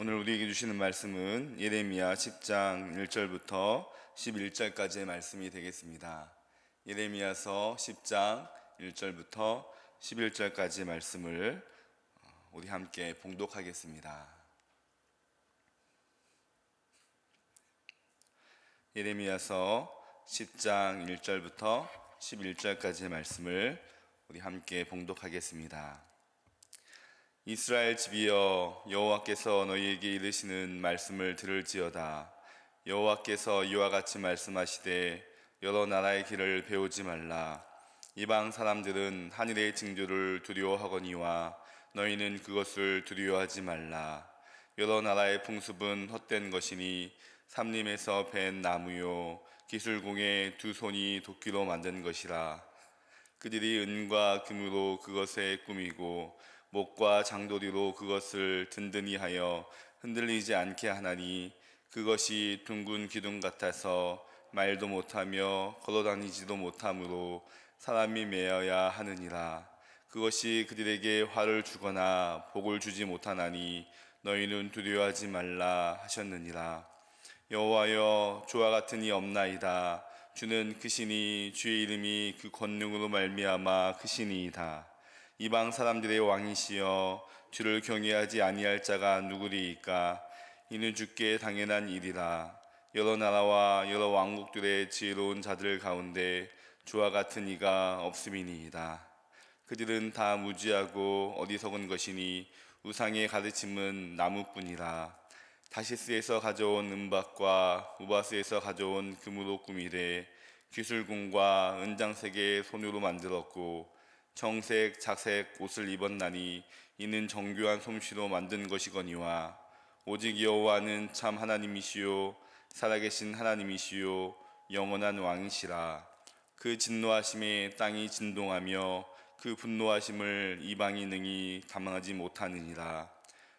오늘 우리에게 주시는 말씀은 예레미야 10장 1절부터 11절까지의 말씀이 되겠습니다. 예레미야서 10장 1절부터 11절까지의 말씀을 우리 함께 봉독하겠습니다. 예레미야서 10장 1절부터 11절까지의 말씀을 우리 함께 봉독하겠습니다. 이스라엘 집이여, 여호와께서 너희에게 이르시는 말씀을 들을지어다. 여호와께서 이와 같이 말씀하시되 여러 나라의 길을 배우지 말라. 이방 사람들은 하늘의 징조를 두려워하거니와 너희는 그것을 두려워하지 말라. 여러 나라의 풍습은 헛된 것이니 삼림에서 벤 나무요 기술공의 두 손이 도끼로 만든 것이라. 그들이 은과 금으로 그것에 꾸미고 목과 장도리로 그것을 든든히 하여 흔들리지 않게 하나니 그것이 둥근 기둥 같아서 말도 못하며 걸어다니지도 못하므로 사람이 매어야 하느니라. 그것이 그들에게 화를 주거나 복을 주지 못하나니 너희는 두려워하지 말라 하셨느니라. 여호와여, 주와 같은 이 없나이다. 주는 크시니 주의 이름이 그 권능으로 말미암아 크시니이다. 이방 사람들의 왕이시여, 주를 경외하지 아니할 자가 누구리이까? 이는 주께 당연한 일이라. 여러 나라와 여러 왕국들의 지혜로운 자들 가운데 주와 같은 이가 없음이니이다. 그들은 다 무지하고 어리석은 것이니 우상의 가르침은 나무뿐이라. 다시스에서 가져온 은박과 우바스에서 가져온 금으로 꾸미되 기술공과 은장색의 손으로 만들었고 청색, 자색 옷을 입었나니 이는 정교한 솜씨로 만든 것이거니와 오직 여호와는 참 하나님이시요 살아계신 하나님이시요 영원한 왕이시라. 그 진노하심에 땅이 진동하며 그 분노하심을 이방이 능히 감당하지 못하느니라.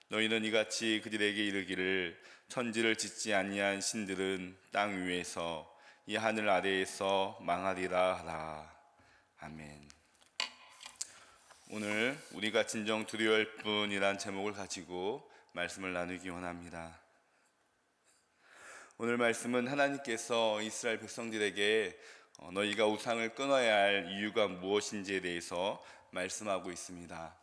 너희는 이같이 그들에게 이르기를 천지를 짓지 아니한 신들은 땅 위에서 이 하늘 아래에서 망하리라 하라. 아멘. 오늘 우리가 진정 두려워할 뿐이란 제목을 가지고 말씀을 나누기 원합니다. 오늘 말씀은 하나님께서 이스라엘 백성들에게 너희가 우상을 끊어야 할 이유가 무엇인지에 대해서 말씀하고 있습니다.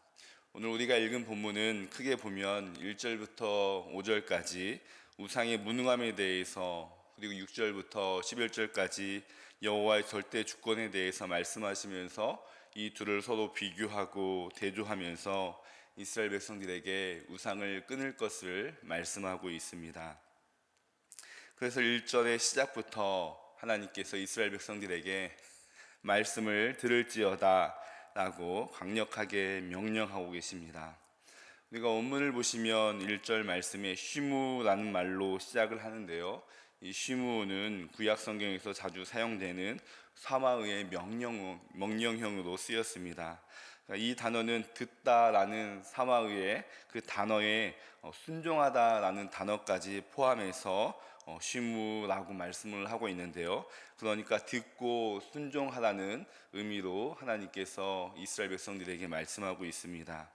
오늘 우리가 읽은 본문은 크게 보면 1절부터 5절까지 우상의 무능함에 대해서, 그리고 6절부터 11절까지 여호와의 절대 주권에 대해서 말씀하시면서 이 둘을 서로 비교하고 대조하면서 이스라엘 백성들에게 우상을 끊을 것을 말씀하고 있습니다. 그래서 1절의 시작부터 하나님께서 이스라엘 백성들에게 말씀을 들을지어다 라고 강력하게 명령하고 계십니다. 우리가 원문을 보시면 1절 말씀에 쉬무라는 말로 시작을 하는데요, 이 쉬무는 구약 성경에서 자주 사용되는 사마의의 명령형으로 쓰였습니다. 이 단어는 듣다라는 사마의의 그 단어에 순종하다라는 단어까지 포함해서 쉬무라고 말씀을 하고 있는데요, 그러니까 듣고 순종하라는 의미로 하나님께서 이스라엘 백성들에게 말씀하고 있습니다.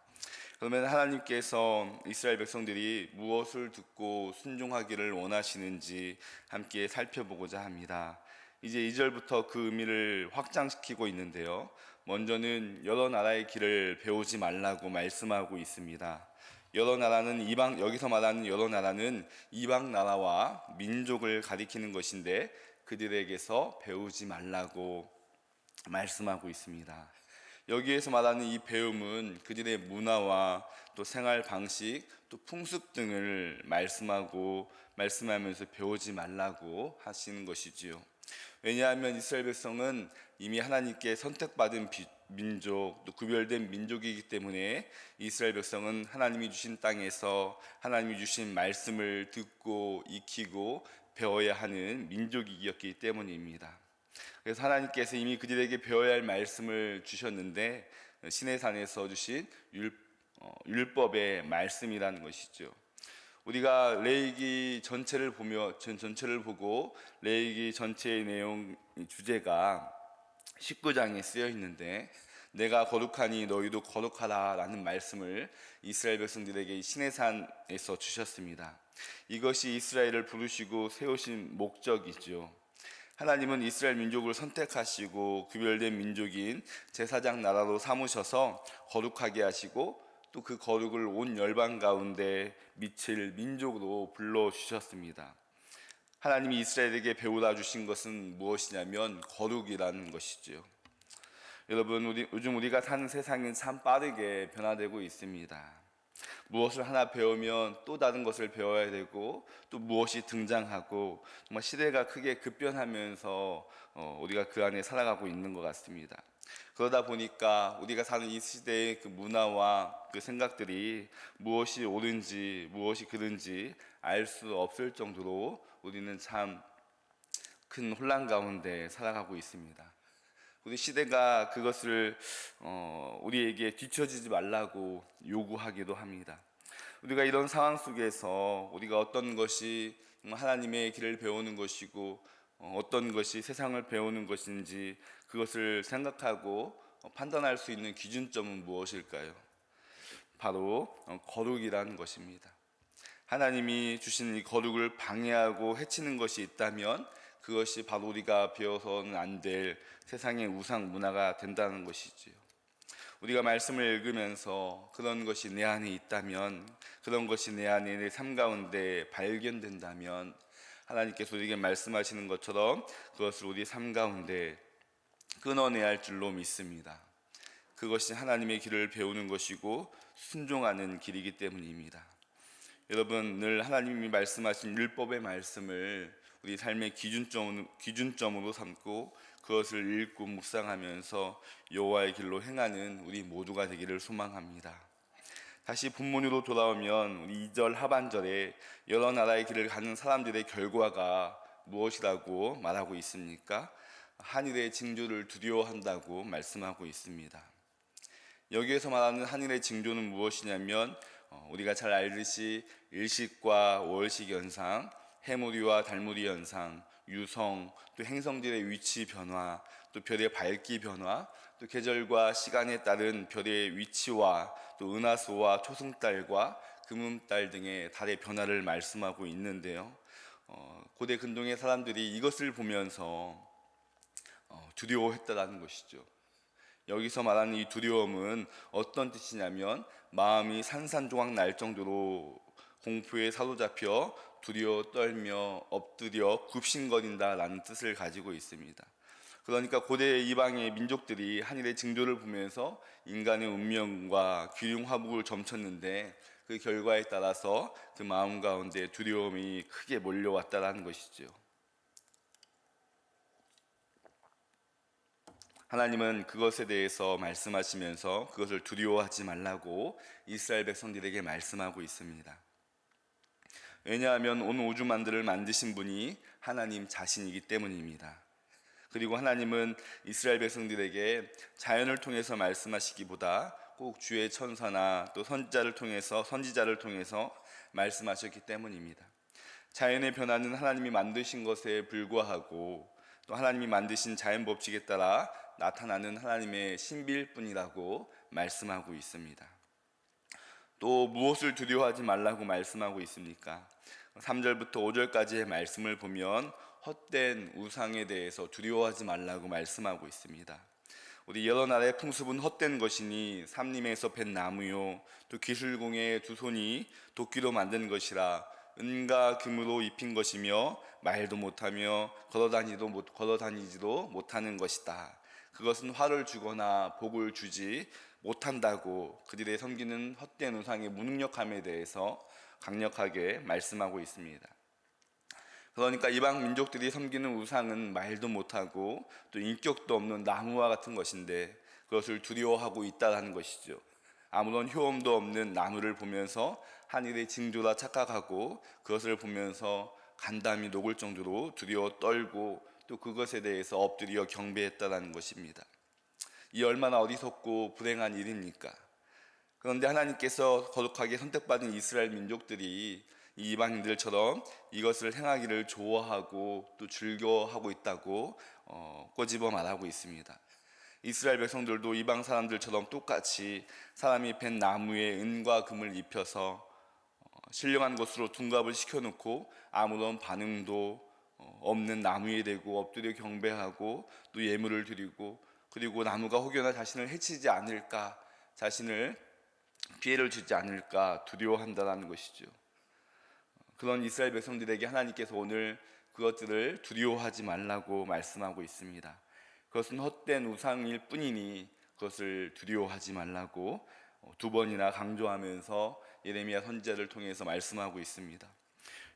그러면 하나님께서 이스라엘 백성들이 무엇을 듣고 순종하기를 원하시는지 함께 살펴보고자 합니다. 이제 2절부터 그 의미를 확장시키고 있는데요, 먼저는 여러 나라의 길을 배우지 말라고 말씀하고 있습니다. 여러 나라는 여기서 말하는 여러 나라는 이방 나라와 민족을 가리키는 것인데 그들에게서 배우지 말라고 말씀하고 있습니다. 여기에서 말하는 이 배움은 그들의 문화와 또 생활 방식, 또 풍습 등을 말씀하면서 배우지 말라고 하시는 것이지요. 왜냐하면 이스라엘 백성은 이미 하나님께 선택받은 민족, 또 구별된 민족이기 때문에 이스라엘 백성은 하나님이 주신 땅에서 하나님이 주신 말씀을 듣고 익히고 배워야 하는 민족이었기 때문입니다. 그래서 하나님께서 이미 그들에게 배워야 할 말씀을 주셨는데 시내산에서 주신 율법의 말씀이라는 것이죠. 우리가 레위기 전체를 보고 레위기 전체의 내용 주제가 19장에 쓰여 있는데 내가 거룩하니 너희도 거룩하라 라는 말씀을 이스라엘 백성들에게 시내산에서 주셨습니다. 이것이 이스라엘을 부르시고 세우신 목적이죠. 하나님은 이스라엘 민족을 선택하시고 구별된 민족인 제사장 나라로 삼으셔서 거룩하게 하시고 또 그 거룩을 온 열방 가운데 미칠 민족으로 불러주셨습니다. 하나님이 이스라엘에게 배우라 주신 것은 무엇이냐면 거룩이라는 것이죠. 여러분, 요즘 우리가 사는 세상은 참 빠르게 변화되고 있습니다. 무엇을 하나 배우면 또 다른 것을 배워야 되고 또 무엇이 등장하고 정말 시대가 크게 급변하면서 우리가 그 안에 살아가고 있는 것 같습니다. 그러다 보니까 우리가 사는 이 시대의 그 문화와 그 생각들이 무엇이 옳은지 무엇이 그른지 알 수 없을 정도로 우리는 참 큰 혼란 가운데 살아가고 있습니다. 우리 시대가 그것을 우리에게 뒤처지지 말라고 요구하기도 합니다. 우리가 이런 상황 속에서 우리가 어떤 것이 하나님의 길을 배우는 것이고 어떤 것이 세상을 배우는 것인지 그것을 생각하고 판단할 수 있는 기준점은 무엇일까요? 바로 거룩이라는 것입니다. 하나님이 주신 이 거룩을 방해하고 해치는 것이 있다면 그것이 바로 우리가 배워서는 안 될 세상의 우상 문화가 된다는 것이지요. 우리가 말씀을 읽으면서 그런 것이 내 안에 있다면, 그런 것이 내 안에 내 삶 가운데 발견된다면 하나님께서 우리에게 말씀하시는 것처럼 그것을 우리 삶 가운데 끊어내야 할 줄로 믿습니다. 그것이 하나님의 길을 배우는 것이고 순종하는 길이기 때문입니다. 여러분, 늘 하나님이 말씀하신 율법의 말씀을 우리 삶의 기준점으로 삼고 그것을 읽고 묵상하면서 여호와의 길로 행하는 우리 모두가 되기를 소망합니다. 다시 본문으로 돌아오면 우리 2절 하반절에 여러 나라의 길을 가는 사람들의 결과가 무엇이라고 말하고 있습니까? 하늘의 징조를 두려워한다고 말씀하고 있습니다. 여기에서 말하는 하늘의 징조는 무엇이냐면 우리가 잘 알듯이 일식과 월식 현상, 해무리와 달무리 현상, 유성, 또 행성들의 위치 변화, 또 별의 밝기 변화, 또 계절과 시간에 따른 별의 위치와 또 은하수와 초승달과 금음달 등의 달의 변화를 말씀하고 있는데요. 고대 근동의 사람들이 이것을 보면서 두려워했다라는 것이죠. 여기서 말하는 이 두려움은 어떤 뜻이냐면 마음이 산산조각 날 정도로 공포에 사로잡혀 두려워 떨며 엎드려 굽신거린다라는 뜻을 가지고 있습니다. 그러니까 고대 이방의 민족들이 하늘의 징조를 보면서 인간의 운명과 귀중화복을 점쳤는데 그 결과에 따라서 그 마음 가운데 두려움이 크게 몰려왔다라는 것이죠. 하나님은 그것에 대해서 말씀하시면서 그것을 두려워하지 말라고 이스라엘 백성들에게 말씀하고 있습니다. 왜냐하면 온 우주만들을 만드신 분이 하나님 자신이기 때문입니다. 그리고 하나님은 이스라엘 백성들에게 자연을 통해서 말씀하시기보다 꼭 주의 천사나 또 선지자를 통해서 말씀하셨기 때문입니다. 자연의 변화는 하나님이 만드신 것에 불과하고 또 하나님이 만드신 자연 법칙에 따라 나타나는 하나님의 신비일 뿐이라고 말씀하고 있습니다. 또 무엇을 두려워하지 말라고 말씀하고 있습니까? 3절부터 5절까지의 말씀을 보면 헛된 우상에 대해서 두려워하지 말라고 말씀하고 있습니다. 우리 여러 나라의 풍습은 헛된 것이니 삼림에서 벤 나무요 또 기술공의 두 손이 도끼로 만든 것이라 은과 금으로 입힌 것이며 말도 못하며 걸어다니지도 못하는 것이다. 그것은 화를 주거나 복을 주지 못한다고 그들의 섬기는 헛된 우상의 무능력함에 대해서 강력하게 말씀하고 있습니다. 그러니까 이방 민족들이 섬기는 우상은 말도 못하고 또 인격도 없는 나무와 같은 것인데 그것을 두려워하고 있다는 것이죠. 아무런 효험도 없는 나무를 보면서 하늘의 징조라 착각하고 그것을 보면서 간담이 녹을 정도로 두려워 떨고 또 그것에 대해서 엎드려 경배했다는 것입니다. 이 얼마나 어리석고 불행한 일입니까? 그런데 하나님께서 거룩하게 선택받은 이스라엘 민족들이 이 이방인들처럼 이것을 행하기를 좋아하고 또 즐겨하고 있다고 꼬집어 말하고 있습니다. 이스라엘 백성들도 이방 사람들처럼 똑같이 사람이 벤 나무에 은과 금을 입혀서 신령한 것으로 둔갑을 시켜놓고 아무런 반응도 없는 나무에 대고 엎드려 경배하고 또 예물을 드리고, 그리고 나무가 혹여나 자신을 해치지 않을까, 자신을 피해를 주지 않을까 두려워한다는 것이죠. 그런 이스라엘 백성들에게 하나님께서 오늘 그것들을 두려워하지 말라고 말씀하고 있습니다. 그것은 헛된 우상일 뿐이니 그것을 두려워하지 말라고 두 번이나 강조하면서 예레미야 선지자를 통해서 말씀하고 있습니다.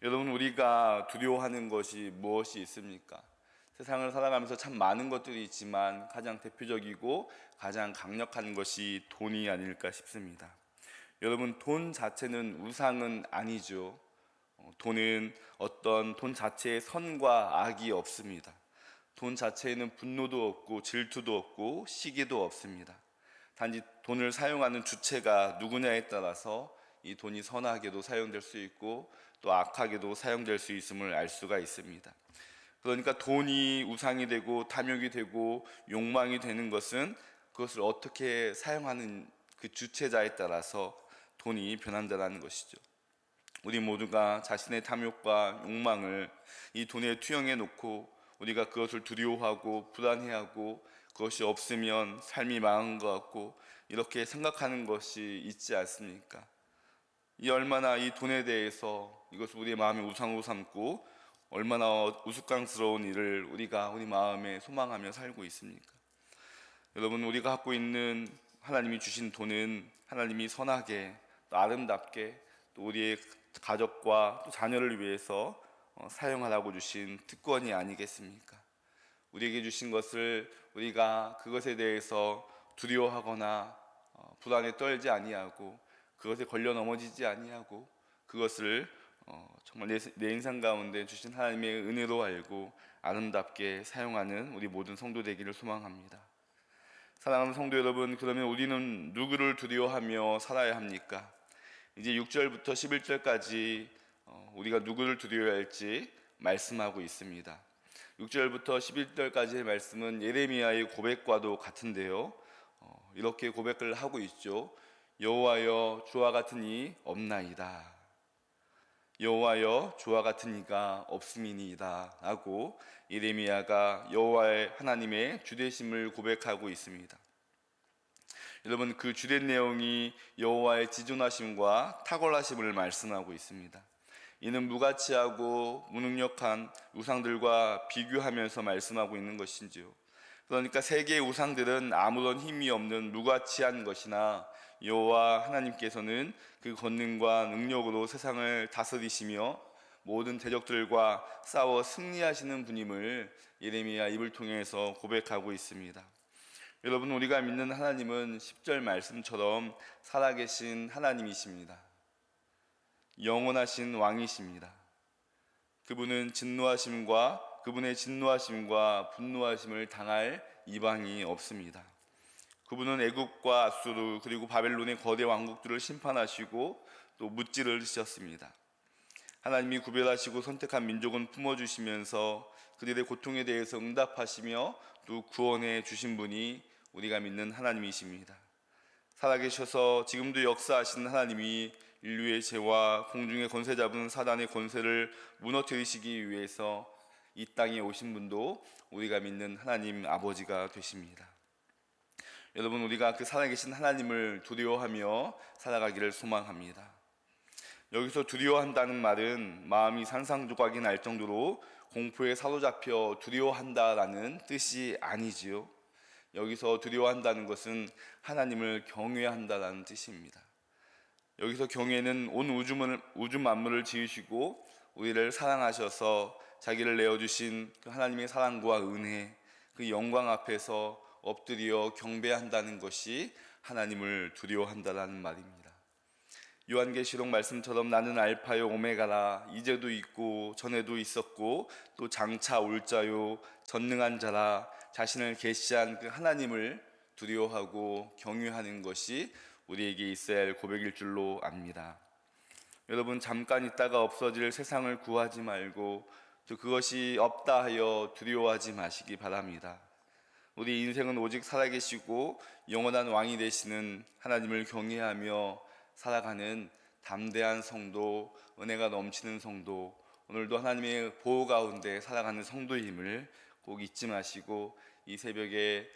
여러분, 우리가 두려워하는 것이 무엇이 있습니까? 세상을 살아가면서 참 많은 것들이 있지만 가장 대표적이고 가장 강력한 것이 돈이 아닐까 싶습니다. 여러분, 돈 자체는 우상은 아니죠. 돈은 어떤 돈 자체에 선과 악이 없습니다. 돈 자체에는 분노도 없고 질투도 없고 시기도 없습니다. 단지 돈을 사용하는 주체가 누구냐에 따라서 이 돈이 선하게도 사용될 수 있고 또 악하게도 사용될 수 있음을 알 수가 있습니다. 그러니까 돈이 우상이 되고 탐욕이 되고 욕망이 되는 것은 그것을 어떻게 사용하는 그 주체자에 따라서 돈이 변한다는 것이죠. 우리 모두가 자신의 탐욕과 욕망을 이 돈에 투영해 놓고 우리가 그것을 두려워하고 불안해하고 그것이 없으면 삶이 망한 것 같고 이렇게 생각하는 것이 있지 않습니까? 이 얼마나 이 돈에 대해서 이것을 우리의 마음의 우상으로 삼고 얼마나 우스꽝스러운 일을 우리가 우리 마음에 소망하며 살고 있습니까? 여러분, 우리가 갖고 있는 하나님이 주신 돈은 하나님이 선하게 또 아름답게 또 우리의 가족과 또 자녀를 위해서 사용하라고 주신 특권이 아니겠습니까? 우리에게 주신 것을 우리가 그것에 대해서 두려워하거나 불안에 떨지 아니하고 그것에 걸려 넘어지지 아니하고 그것을 정말 내 인생 가운데 주신 하나님의 은혜로 알고 아름답게 사용하는 우리 모든 성도 되기를 소망합니다. 사랑하는 성도 여러분, 그러면 우리는 누구를 두려워하며 살아야 합니까? 이제 6절부터 11절까지 우리가 누구를 두려워해야 할지 말씀하고 있습니다. 6절부터 11절까지의 말씀은 예레미야의 고백과도 같은데요, 이렇게 고백을 하고 있죠. 여호와여, 주와 같은 이 없나이다. 여호와여, 주와 같은 이가 없음이니이다 하고 예레미야가 여호와의 하나님의 주되심을 고백하고 있습니다. 여러분, 그 주된 내용이 여호와의 지존하심과 탁월하심을 말씀하고 있습니다. 이는 무가치하고 무능력한 우상들과 비교하면서 말씀하고 있는 것인지요. 그러니까 세계의 우상들은 아무런 힘이 없는 무가치한 것이나 여호와 하나님께서는 그 권능과 능력으로 세상을 다스리시며 모든 대적들과 싸워 승리하시는 분임을 예레미야 입을 통해서 고백하고 있습니다. 여러분, 우리가 믿는 하나님은 10절 말씀처럼 살아계신 하나님이십니다. 영원하신 왕이십니다. 그분은 그분의 진노하심과 분노하심을 당할 이방이 없습니다. 그분은 애굽과 아수르 그리고 바벨론의 거대 왕국들을 심판하시고 또 무찌르셨습니다. 하나님이 구별하시고 선택한 민족은 품어주시면서 그들의 고통에 대해서 응답하시며 또 구원해 주신 분이 우리가 믿는 하나님이십니다. 살아계셔서 지금도 역사하시는 하나님이 인류의 죄와 공중의 권세 잡은 사단의 권세를 무너뜨리시기 위해서 이 땅에 오신 분도 우리가 믿는 하나님 아버지가 되십니다. 여러분, 우리가 그 살아계신 하나님을 두려워하며 살아가기를 소망합니다. 여기서 두려워한다는 말은 마음이 산산조각이 날 정도로 공포에 사로잡혀 두려워한다라는 뜻이 아니지요. 여기서 두려워한다는 것은 하나님을 경외한다라는 뜻입니다. 여기서 경외는 온 우주 만물을 지으시고 우리를 사랑하셔서 자기를 내어주신 그 하나님의 사랑과 은혜, 그 영광 앞에서 엎드려 경배한다는 것이 하나님을 두려워한다라는 말입니다. 요한계시록 말씀처럼 나는 알파요 오메가라, 이제도 있고 전에도 있었고 또 장차 올 자요 전능한 자라, 자신을 계시한 그 하나님을 두려워하고 경외하는 것이 우리에게 있어야 할 고백일 줄로 압니다. 여러분, 잠깐 있다가 없어질 세상을 구하지 말고 또 그것이 없다 하여 두려워하지 마시기 바랍니다. 우리 인생은 오직 살아계시고 영원한 왕이 되시는 하나님을 경외하며 살아가는 담대한 성도, 은혜가 넘치는 성도, 오늘도 하나님의 보호 가운데 살아가는 성도임을 꼭 잊지 마시고 이 새벽에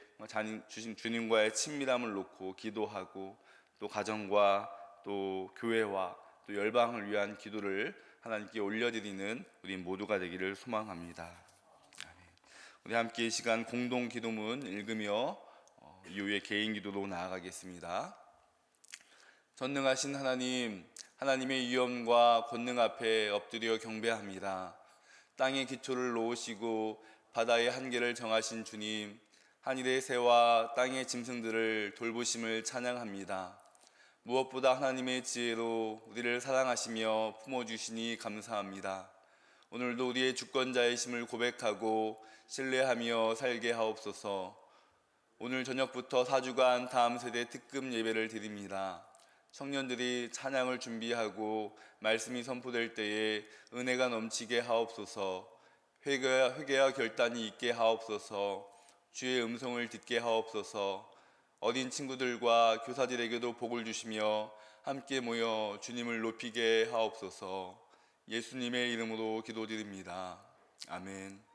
주신 주님과의 친밀함을 놓고 기도하고 또 가정과 또 교회와 또 열방을 위한 기도를 하나님께 올려드리는 우리 모두가 되기를 소망합니다. 아멘. 우리 함께 이 시간 공동 기도문 읽으며 이후에 개인 기도로 나아가겠습니다. 전능하신 하나님, 하나님의 위엄과 권능 앞에 엎드려 경배합니다. 땅의 기초를 놓으시고 바다의 한계를 정하신 주님, 하늘의 새와 땅의 짐승들을 돌보심을 찬양합니다. 무엇보다 하나님의 지혜로 우리를 사랑하시며 품어주시니 감사합니다. 오늘도 우리의 주권자이심을 고백하고 신뢰하며 살게 하옵소서. 오늘 저녁부터 4주간 다음 세대 특급 예배를 드립니다. 청년들이 찬양을 준비하고 말씀이 선포될 때에 은혜가 넘치게 하옵소서. 회개와 결단이 있게 하옵소서. 주의 음성을 듣게 하옵소서. 어린 친구들과 교사들에게도 복을 주시며 함께 모여 주님을 높이게 하옵소서. 예수님의 이름으로 기도드립니다. 아멘.